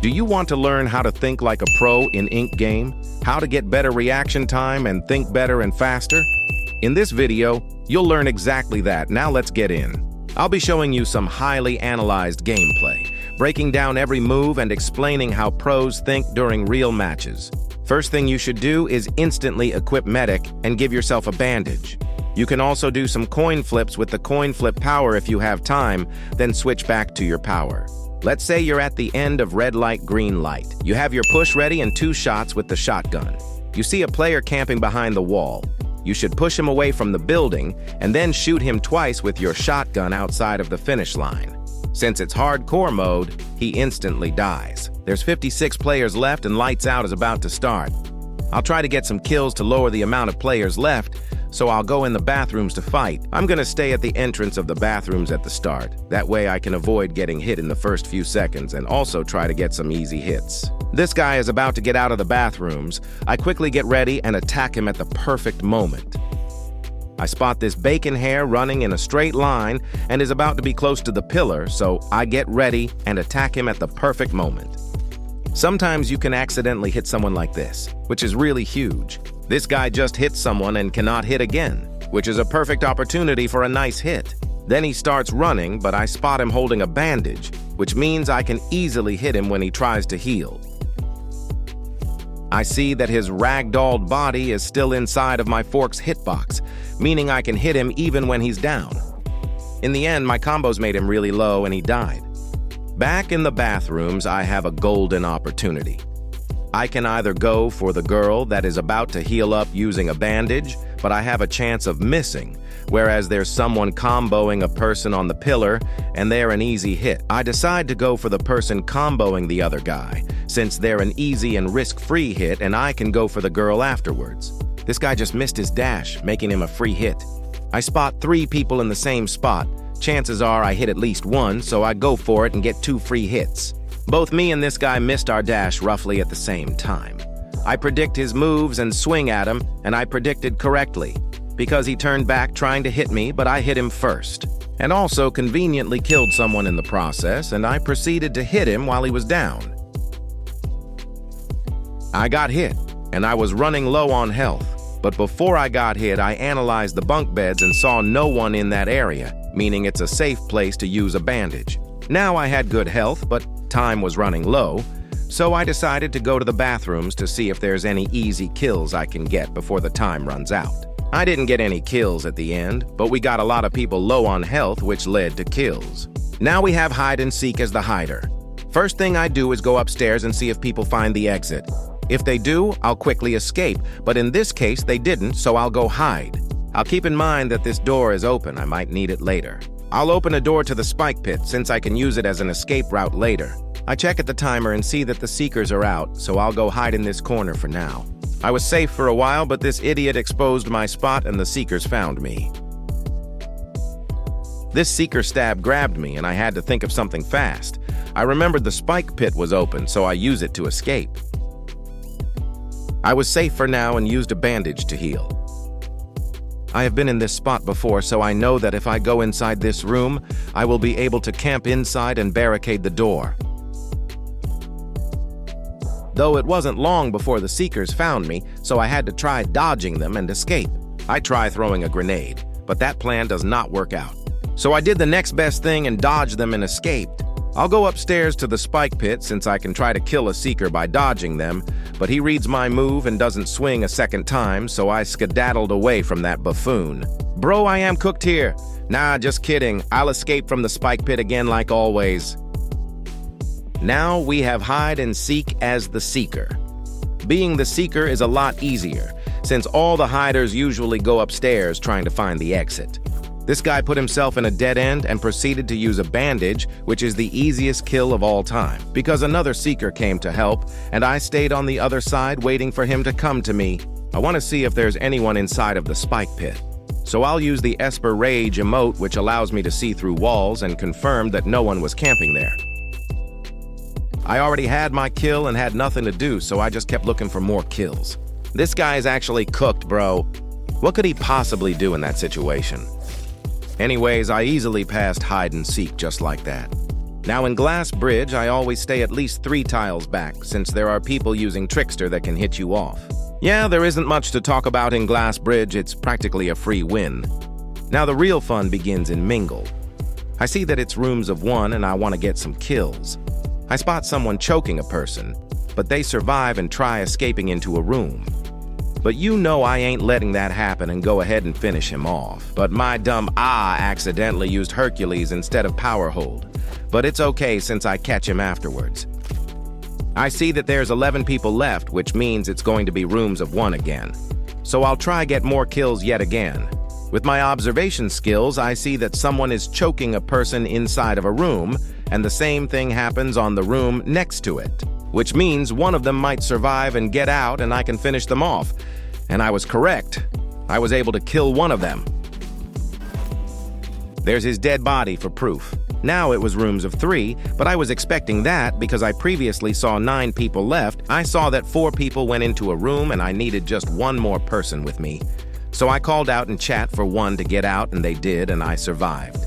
Do you want to learn how to think like a pro in Ink game? How to get better reaction time and think better and faster? In this video, you'll learn exactly that. Now let's get in. I'll be showing you some highly analyzed gameplay, breaking down every move and explaining how pros think during real matches. First thing you should do is instantly equip Medic and give yourself a bandage. You can also do some coin flips with the coin flip power if you have time, then switch back to your power. Let's say you're at the end of red light, green light. You have your push ready and 2 shots with the shotgun. You see a player camping behind the wall. You should push him away from the building and then shoot him twice with your shotgun outside of the finish line. Since it's hardcore mode, he instantly dies. There's 56 players left and lights out is about to start. I'll try to get some kills to lower the amount of players left, so I'll go in the bathrooms to fight. I'm gonna stay at the entrance of the bathrooms at the start. That way I can avoid getting hit in the first few seconds and also try to get some easy hits. This guy is about to get out of the bathrooms. I quickly get ready and attack him at the perfect moment. I spot this bacon hair running in a straight line and is about to be close to the pillar, so I get ready and attack him at the perfect moment. Sometimes you can accidentally hit someone like this, which is really huge. This guy just hit someone and cannot hit again, which is a perfect opportunity for a nice hit. Then he starts running, but I spot him holding a bandage, which means I can easily hit him when he tries to heal. I see that his ragdolled body is still inside of my fork's hitbox, meaning I can hit him even when he's down. In the end, my combos made him really low and he died. Back in the bathrooms, I have a golden opportunity. I can either go for the girl that is about to heal up using a bandage, but I have a chance of missing, whereas there's someone comboing a person on the pillar and they're an easy hit. I decide to go for the person comboing the other guy, since they're an easy and risk-free hit and I can go for the girl afterwards. This guy just missed his dash, making him a free hit. I spot 3 people in the same spot. Chances are I hit at least one, so I go for it and get 2 free hits. Both me and this guy missed our dash roughly at the same time. I predict his moves and swing at him, and I predicted correctly, because he turned back trying to hit me, but I hit him first, and also conveniently killed someone in the process, and I proceeded to hit him while he was down. I got hit, and I was running low on health, but before I got hit, I analyzed the bunk beds and saw no one in that area, meaning it's a safe place to use a bandage. Now I had good health, but time was running low, so I decided to go to the bathrooms to see if there's any easy kills I can get before the time runs out. I didn't get any kills at the end, but we got a lot of people low on health, which led to kills. Now we have hide and seek as the hider. First thing I do is go upstairs and see if people find the exit. If they do, I'll quickly escape, but in this case they didn't, so I'll go hide. I'll keep in mind that this door is open. I might need it later. I'll open a door to the spike pit since I can use it as an escape route later. I check at the timer and see that the seekers are out, so I'll go hide in this corner for now. I was safe for a while, but this idiot exposed my spot and the seekers found me. This seeker stab grabbed me and I had to think of something fast. I remembered the spike pit was open, so I used it to escape. I was safe for now and used a bandage to heal. I have been in this spot before, so I know that if I go inside this room, I will be able to camp inside and barricade the door. Though it wasn't long before the seekers found me, so I had to try dodging them and escape. I try throwing a grenade, but that plan does not work out. So I did the next best thing and dodged them and escaped. I'll go upstairs to the spike pit since I can try to kill a seeker by dodging them, but he reads my move and doesn't swing a second time, so I skedaddled away from that buffoon. Bro, I am cooked here. Nah, just kidding. I'll escape from the spike pit again like always. Now we have hide and seek as the seeker. Being the seeker is a lot easier, since all the hiders usually go upstairs trying to find the exit. This guy put himself in a dead end and proceeded to use a bandage, which is the easiest kill of all time, because another seeker came to help, and I stayed on the other side waiting for him to come to me. I want to see if there's anyone inside of the spike pit. So I'll use the Esper Rage emote, which allows me to see through walls and confirm that no one was camping there. I already had my kill and had nothing to do, so I just kept looking for more kills. This guy is actually cooked, bro. What could he possibly do in that situation? Anyways, I easily passed hide and seek just like that. Now in Glass Bridge, I always stay at least 3 tiles back, since there are people using Trickster that can hit you off. Yeah, there isn't much to talk about in Glass Bridge, it's practically a free win. Now the real fun begins in Mingle. I see that it's rooms of 1 and I want to get some kills. I spot someone choking a person, but they survive and try escaping into a room. But you know I ain't letting that happen and go ahead and finish him off. But my dumb accidentally used Hercules instead of Power Hold. But it's okay since I catch him afterwards. I see that there's 11 people left, which means it's going to be rooms of 1 again. So I'll try get more kills yet again. With my observation skills, I see that someone is choking a person inside of a room, and the same thing happens on the room next to it, which means one of them might survive and get out and I can finish them off. And I was correct. I was able to kill one of them. There's his dead body for proof. Now it was rooms of 3, but I was expecting that because I previously saw 9 people left. I saw that 4 people went into a room and I needed just 1 more person with me. So I called out in chat for 1 to get out and they did, and I survived.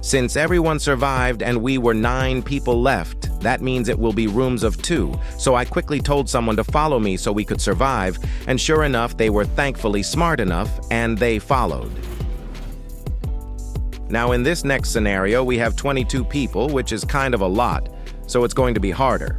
Since everyone survived and we were 9 people left, that means it will be rooms of 2. So I quickly told someone to follow me so we could survive, and sure enough, they were thankfully smart enough and they followed. Now in this next scenario, we have 22 people, which is kind of a lot, so it's going to be harder.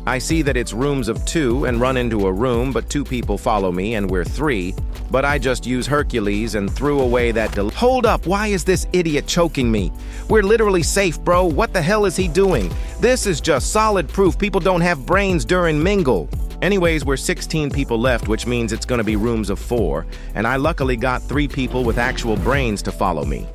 I see that it's rooms of 2 and run into a room, but 2 people follow me and we're 3, but I just use Hercules and threw away that Hold up, why is this idiot choking me? We're literally safe, bro. What the hell is he doing? This is just solid proof people don't have brains during Mingle. Anyways, we're 16 people left, which means it's gonna be rooms of 4, and I luckily got 3 people with actual brains to follow me.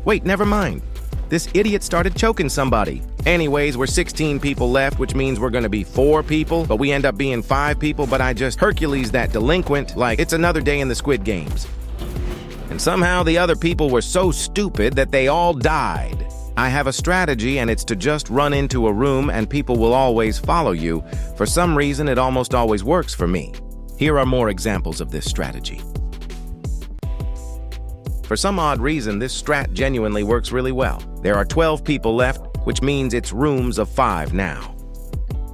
Wait, never mind. This idiot started choking somebody. Anyways, we're 16 people left, which means we're gonna be 4 people, but we end up being 5 people, but I just Hercules that delinquent like it's another day in the Squid Games. And somehow the other people were so stupid that they all died. I have a strategy, and it's to just run into a room and people will always follow you. For some reason, it almost always works for me. Here are more examples of this strategy. For some odd reason, this strat genuinely works really well. There are 12 people left, which means it's rooms of 5 now.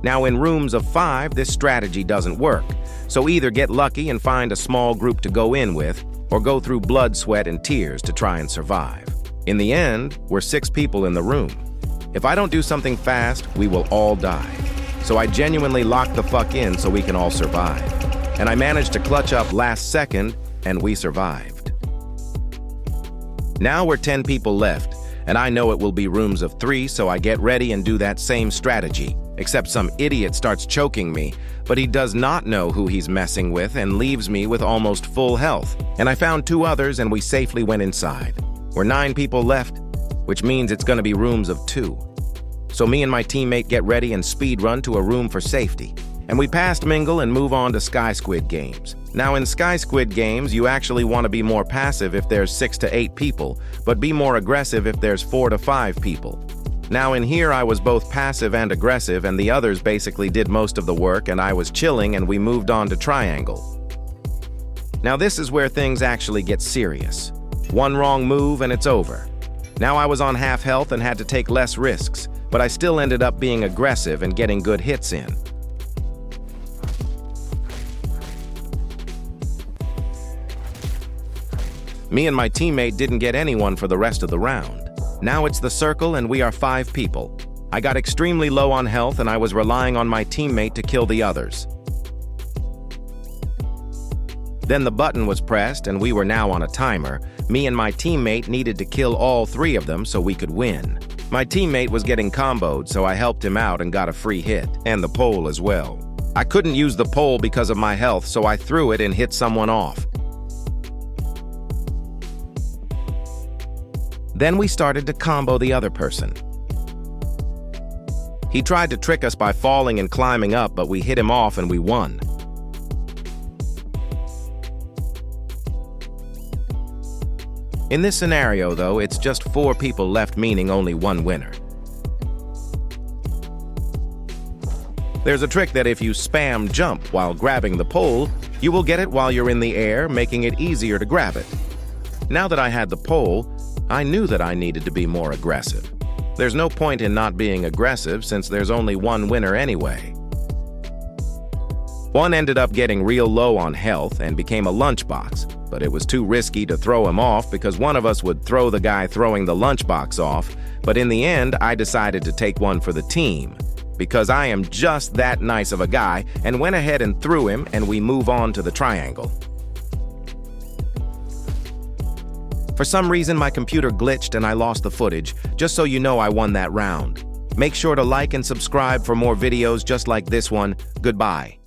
Now in rooms of 5, this strategy doesn't work. So either get lucky and find a small group to go in with, or go through blood, sweat, and tears to try and survive. In the end, we're 6 people in the room. If I don't do something fast, we will all die. So I genuinely lock the fuck in so we can all survive. And I managed to clutch up last second, and we survived. Now we're 10 people left, and I know it will be rooms of 3, so I get ready and do that same strategy, except some idiot starts choking me, but he does not know who he's messing with and leaves me with almost full health. And I found 2 others and we safely went inside. We're 9 people left, which means it's gonna be rooms of 2. So me and my teammate get ready and speed run to a room for safety. And we passed Mingle and move on to Sky Squid Games. Now in Sky Squid Games, you actually want to be more passive if there's 6 to 8 people, but be more aggressive if there's 4 to 5 people. Now in here, I was both passive and aggressive, and the others basically did most of the work, and I was chilling, and we moved on to Triangle. Now this is where things actually get serious. One wrong move and it's over. Now I was on half health and had to take less risks, but I still ended up being aggressive and getting good hits in. Me and my teammate didn't get anyone for the rest of the round. Now it's the circle and we are 5 people. I got extremely low on health and I was relying on my teammate to kill the others. Then the button was pressed and we were now on a timer. Me and my teammate needed to kill all 3 of them so we could win. My teammate was getting comboed, so I helped him out and got a free hit, and the pole as well. I couldn't use the pole because of my health, so I threw it and hit someone off. Then we started to combo the other person. He tried to trick us by falling and climbing up, but we hit him off and we won. In this scenario, though, it's just 4 people left, meaning only 1 winner. There's a trick that if you spam jump while grabbing the pole, you will get it while you're in the air, making it easier to grab it. Now that I had the pole, I knew that I needed to be more aggressive. There's no point in not being aggressive since there's only one winner anyway. One ended up getting real low on health and became a lunchbox, but it was too risky to throw him off because one of us would throw the guy throwing the lunchbox off, but in the end, I decided to take one for the team because I am just that nice of a guy and went ahead and threw him, and we move on to the triangle. For some reason, my computer glitched and I lost the footage. Just so you know, I won that round. Make sure to like and subscribe for more videos just like this one. Goodbye.